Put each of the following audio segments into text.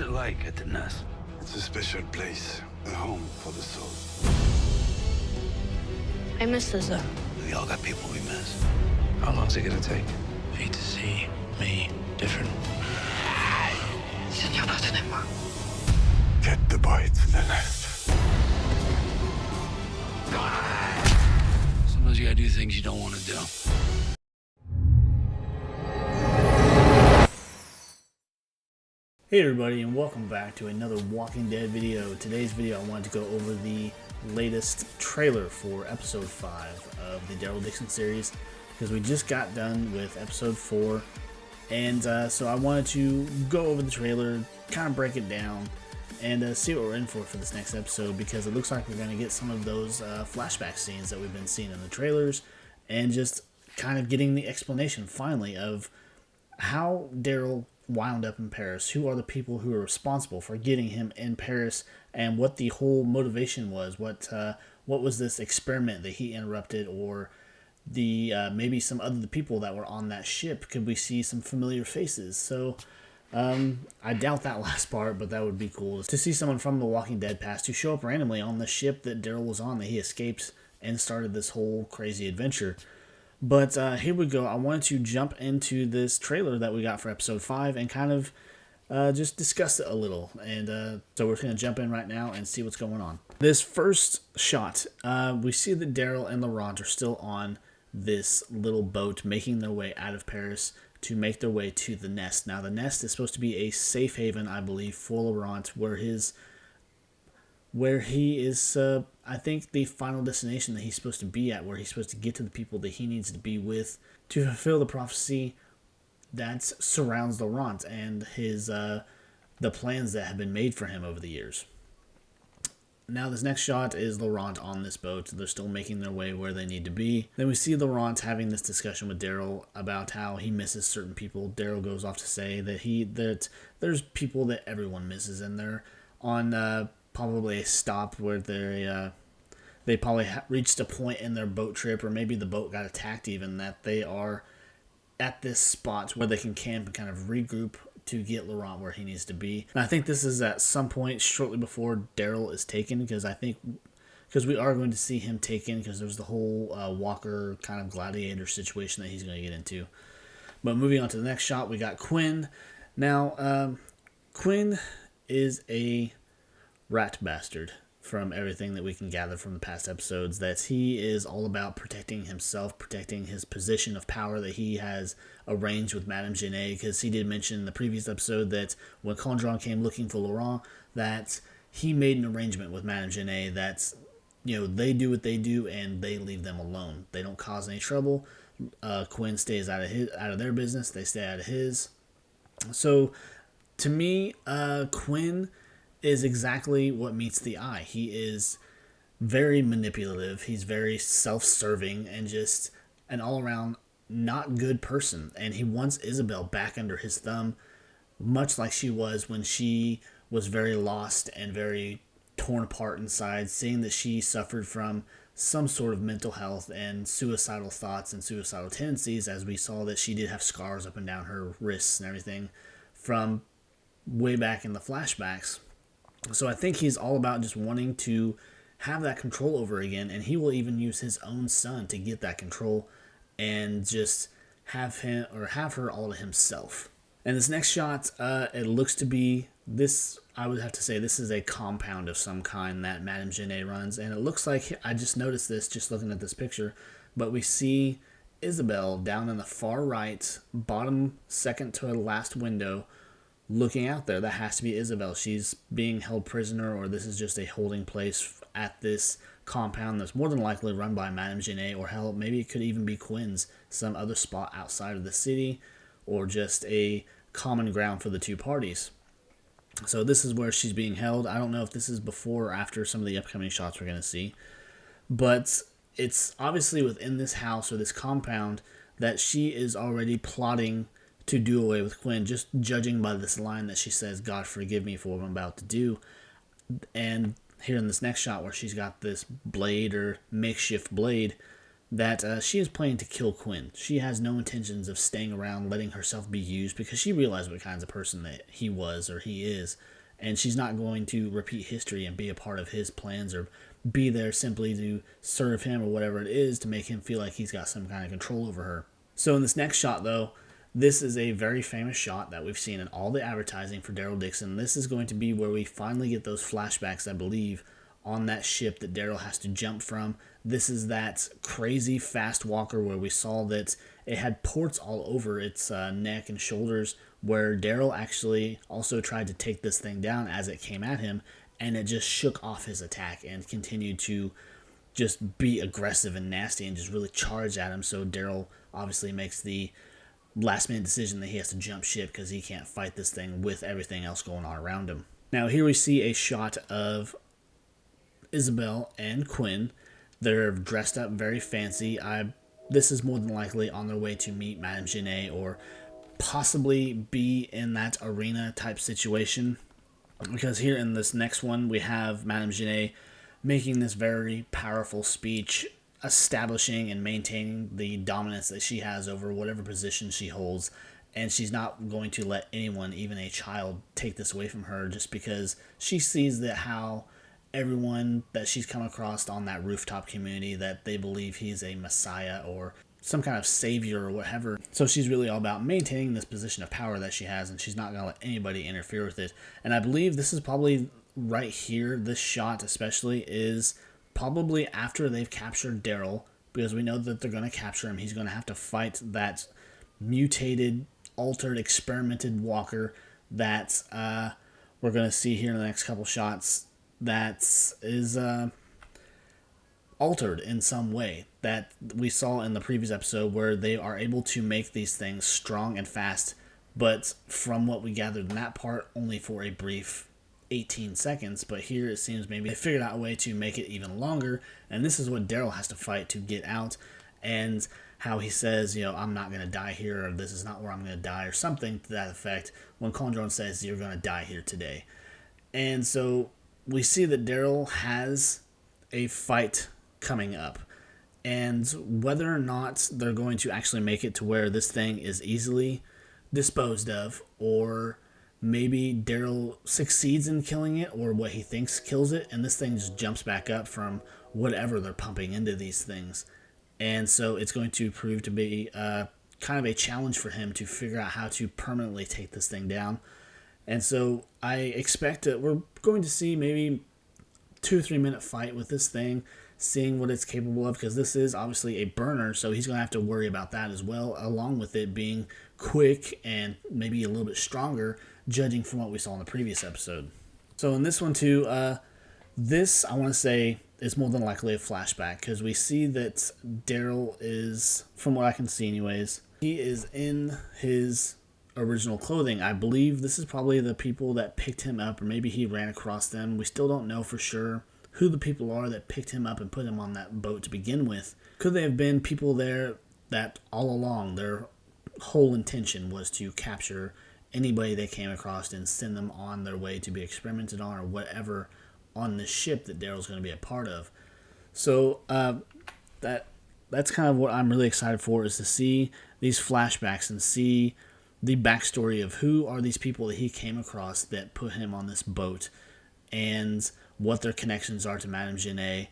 What's it like at the nest? It's a special place, a home for the soul. I miss Lizzo. We all got people we miss. How long's it gonna take? For you to see me different. Señor, no tenemos. Get the boy to the nest. Sometimes you gotta do things you don't want to do. Hey everybody, and welcome back to another Walking Dead video. Today's video I wanted to go over the latest trailer for episode 5 of the Daryl Dixon series, because we just got done with episode 4, and so I wanted to go over the trailer, kind of break it down, and see what we're in for this next episode, because it looks like we're going to get some of those flashback scenes that we've been seeing in the trailers, and just kind of getting the explanation finally of how Daryl wound up in Paris, who are the people who are responsible for getting him in Paris, and what the whole motivation was, what was this experiment that he interrupted, or the maybe some other people that were on that ship. Could we see some familiar faces? So I doubt that last part, but that would be cool to see someone from the Walking Dead past to show up randomly on the ship that Daryl was on, that he escaped and started this whole crazy adventure. But here we go. I wanted to jump into this trailer that we got for episode 5 and kind of just discuss it a little. And so we're going to jump in right now and see what's going on. This first shot, we see that Daryl and Laurent are still on this little boat making their way out of Paris to make their way to the nest. Now, the nest is supposed to be a safe haven, I believe, for Laurent, where he is, I think, the final destination that he's supposed to be at, where he's supposed to get to the people that he needs to be with to fulfill the prophecy that surrounds Laurent and his the plans that have been made for him over the years. Now, this next shot is Laurent on this boat. They're still making their way where they need to be. Then we see Laurent having this discussion with Daryl about how he misses certain people. Daryl goes off to say that there's people that everyone misses, and they're on probably a stop where they probably reached a point in their boat trip, or maybe the boat got attacked even, that they are at this spot where they can camp and kind of regroup to get Laurent where he needs to be. And I think this is at some point shortly before Daryl is taken, because we are going to see him taken, because there's the whole Walker kind of gladiator situation that he's going to get into. But moving on to the next shot, we got Quinn. Now, Quinn is a rat bastard, from everything that we can gather from the past episodes, that he is all about protecting himself, protecting his position of power that he has arranged with Madame Genet, because he did mention in the previous episode that when Condron came looking for Laurent, that he made an arrangement with Madame Genet that, they do what they do and they leave them alone. They don't cause any trouble. Quinn stays out of their business. They stay out of his. So, to me, Quinn is exactly what meets the eye. He is very manipulative. He's very self-serving and just an all-around not good person. And he wants Isabel back under his thumb, much like she was when she was very lost and very torn apart inside, seeing that she suffered from some sort of mental health and suicidal thoughts and suicidal tendencies, as we saw that she did have scars up and down her wrists and everything from way back in the flashbacks. So I think he's all about just wanting to have that control over again, and he will even use his own son to get that control and just have her all to himself. And this next shot, it looks to be this. I would have to say this is a compound of some kind that Madame Genet runs, and it looks like, I just noticed this just looking at this picture, but we see Isabel down in the far right, bottom second to last window, looking out there. That has to be Isabel. She's being held prisoner, or this is just a holding place at this compound that's more than likely run by Madame Genet, or hell, maybe it could even be Quinn's, some other spot outside of the city, or just a common ground for the two parties. So this is where she's being held. I don't know if this is before or after some of the upcoming shots we're going to see, but it's obviously within this house or this compound that she is already plotting to do away with Quinn, just judging by this line that she says, "God forgive me for what I'm about to do." And here in this next shot where she's got this blade or makeshift blade, that she is planning to kill Quinn. She has no intentions of staying around, letting herself be used, because she realized what kinds of person that he was or he is, and she's not going to repeat history and be a part of his plans or be there simply to serve him or whatever it is to make him feel like he's got some kind of control over her. So in this next shot, though, this is a very famous shot that we've seen in all the advertising for Daryl Dixon. This is going to be where we finally get those flashbacks, I believe, on that ship that Daryl has to jump from. This is that crazy fast walker where we saw that it had ports all over its neck and shoulders, where Daryl actually also tried to take this thing down as it came at him, and it just shook off his attack and continued to just be aggressive and nasty and just really charge at him. So Daryl obviously makes the last minute decision that he has to jump ship because he can't fight this thing with everything else going on around him. Now here we see a shot of Isabel and Quinn. They're dressed up very fancy. This is more than likely on their way to meet Madame Genet or possibly be in that arena type situation, because here in this next one we have Madame Genet making this very powerful speech establishing and maintaining the dominance that she has over whatever position she holds, and she's not going to let anyone, even a child, take this away from her, just because she sees that how everyone that she's come across on that rooftop community, that they believe he's a messiah or some kind of savior or whatever. So she's really all about maintaining this position of power that she has, and she's not going to let anybody interfere with it. And I believe this is probably right here, this shot especially, is probably after they've captured Daryl, because we know that they're going to capture him. He's going to have to fight that mutated, altered, experimented walker that we're going to see here in the next couple shots that is altered in some way, that we saw in the previous episode where they are able to make these things strong and fast, but from what we gathered in that part, only for a brief 18 seconds. But here it seems maybe they figured out a way to make it even longer, and this is what Daryl has to fight to get out, and how he says, I'm not going to die here, or this is not where I'm going to die, or something to that effect, when Condron says, you're going to die here today. And so we see that Daryl has a fight coming up, and whether or not they're going to actually make it to where this thing is easily disposed of, or maybe Daryl succeeds in killing it, or what he thinks kills it, and this thing just jumps back up from whatever they're pumping into these things. And so it's going to prove to be kind of a challenge for him to figure out how to permanently take this thing down. And so I expect that we're going to see maybe 2 or 3 minute fight with this thing, seeing what it's capable of, because this is obviously a burner, so he's going to have to worry about that as well, along with it being quick and maybe a little bit stronger, judging from what we saw in the previous episode. So in this one too, this, I want to say, is more than likely a flashback, because we see that Daryl is, from what I can see anyways, he is in his original clothing. I believe this is probably the people that picked him up, or maybe he ran across them. We still don't know for sure who the people are that picked him up and put him on that boat to begin with. Could they have been people there that all along their whole intention was to capture anybody they came across and send them on their way to be experimented on or whatever on the ship that Daryl's going to be a part of? So that's kind of what I'm really excited for, is to see these flashbacks and see the backstory of who are these people that he came across that put him on this boat, and what their connections are to Madame Genet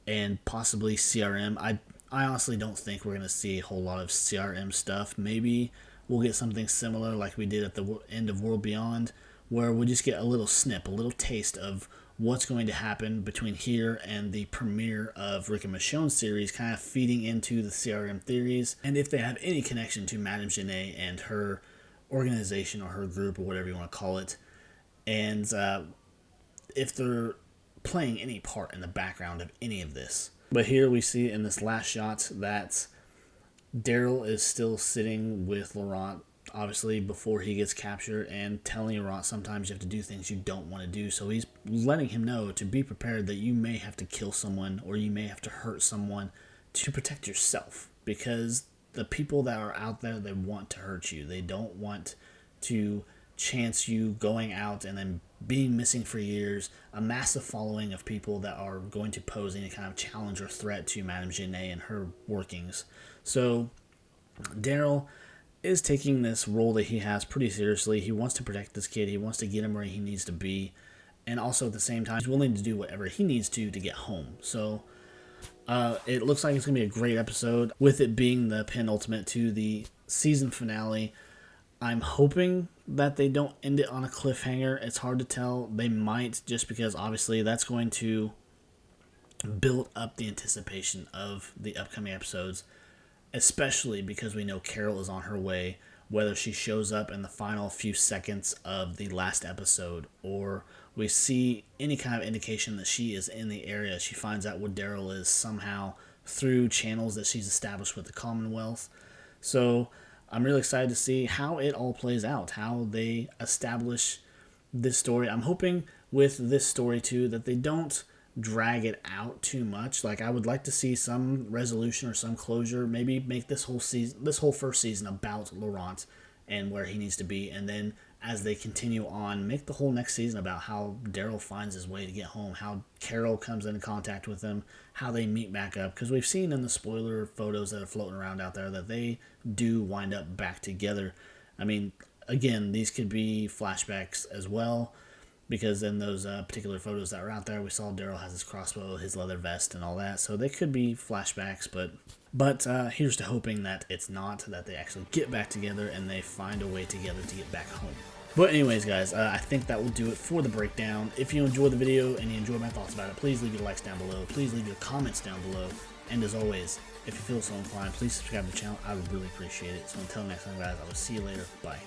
and possibly CRM. I honestly don't think we're going to see a whole lot of CRM stuff. Maybe we'll get something similar like we did at the end of World Beyond, where we'll just get a little snip, a little taste of what's going to happen between here and the premiere of Rick and Michonne's series, kind of feeding into the CRM theories, and if they have any connection to Madame Genet and her organization or her group or whatever you want to call it, and if they're playing any part in the background of any of this. But here we see in this last shot that Daryl is still sitting with Laurent, obviously before he gets captured, and telling Laurent sometimes you have to do things you don't want to do. So he's letting him know to be prepared that you may have to kill someone or you may have to hurt someone to protect yourself, because the people that are out there, they want to hurt you. They don't want to chance you going out and then being missing for years, a massive following of people that are going to pose any kind of challenge or threat to Madame Genet and her workings. So Daryl is taking this role that he has pretty seriously. He wants to protect this kid. He wants to get him where he needs to be. And also at the same time, he's willing to do whatever he needs to get home. So it looks like it's going to be a great episode, with it being the penultimate to the season finale. I'm hoping that they don't end it on a cliffhanger. It's hard to tell. They might, just because obviously that's going to build up the anticipation of the upcoming episodes, especially because we know Carol is on her way, whether she shows up in the final few seconds of the last episode or we see any kind of indication that she is in the area. She finds out where Daryl is somehow through channels that she's established with the Commonwealth. So I'm really excited to see how it all plays out, how they establish this story. I'm hoping with this story too that they don't drag it out too much. Like, I would like to see some resolution or some closure. Maybe make this whole season, this whole first season, about Laurent and where he needs to be, and then as they continue on, make the whole next season about how Daryl finds his way to get home, how Carol comes into contact with him, how they meet back up, because we've seen in the spoiler photos that are floating around out there that they do wind up back together. I mean, again, these could be flashbacks as well, because in those particular photos that were out there, we saw Daryl has his crossbow, his leather vest, and all that. So they could be flashbacks, but here's to hoping that it's not, that they actually get back together and they find a way together to get back home. But anyways, guys, I think that will do it for the breakdown. If you enjoyed the video and you enjoyed my thoughts about it, please leave your likes down below. Please leave your comments down below. And as always, if you feel so inclined, please subscribe to the channel. I would really appreciate it. So until next time, guys, I will see you later. Bye.